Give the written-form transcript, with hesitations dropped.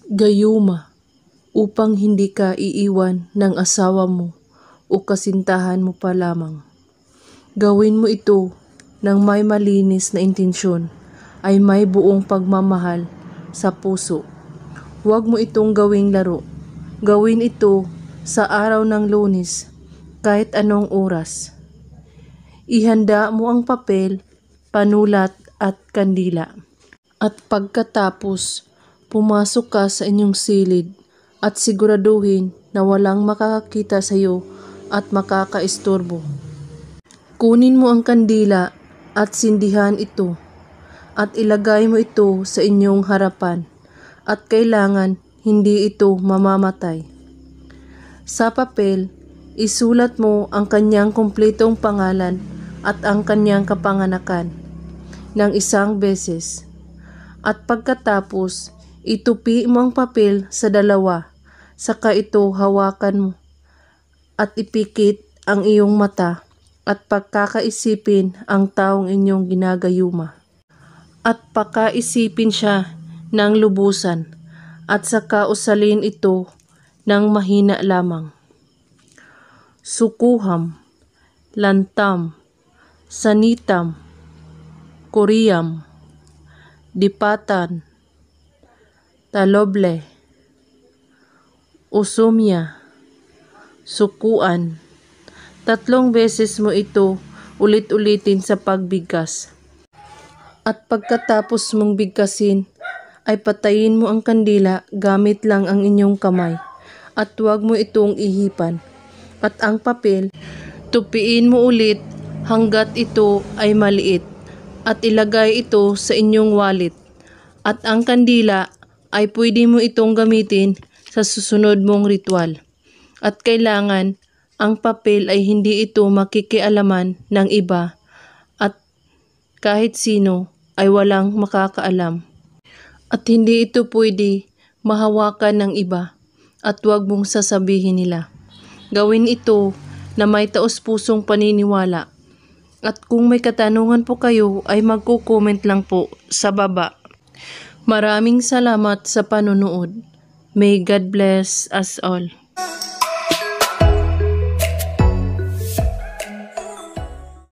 Gayuma, upang hindi ka iiwan ng asawa mo o kasintahan mo pa lamang. Gawin mo ito ng may malinis na intensyon ay may buong pagmamahal sa puso. Huwag mo itong gawing laro. Gawin ito sa araw ng Lunes, kahit anong oras. Ihanda mo ang papel, panulat at kandila. At pagkatapos, pumasok ka sa inyong silid at siguraduhin na walang makakakita sa iyo at makakaistorbo. Kunin mo ang kandila at sindihan ito at ilagay mo ito sa inyong harapan at kailangan hindi ito mamamatay. Sa papel, isulat mo ang kanyang kumpletong pangalan at ang kanyang kapanganakan ng 1 beses. At pagkatapos, itupi mo ang papel sa 2, saka ito hawakan mo at ipikit ang iyong mata at pagkakaisipin ang taong inyong ginagayuma. At pakaisipin siya ng lubusan at saka usalin ito ng mahina lamang. Sukuham, lantam, sanitam, kuriyam, dipatan, taloble, usumya, sukuan. 3 beses mo ito ulit-ulitin sa pagbigkas. At pagkatapos mong bigkasin, ay patayin mo ang kandila gamit lang ang inyong kamay at huwag mo itong ihipan. At ang papel, tupiin mo ulit hanggat ito ay maliit at ilagay ito sa inyong wallet. At ang kandila ay pwede mo itong gamitin sa susunod mong ritual. At kailangan ang papel ay hindi ito makikialaman ng iba at kahit sino ay walang makakaalam. At hindi ito pwede mahawakan ng iba at huwag mong sasabihin nila. Gawin ito na may taos-pusong paniniwala. At kung may katanungan po kayo ay magko-comment lang po sa baba. Maraming salamat sa panonood. May God bless us all.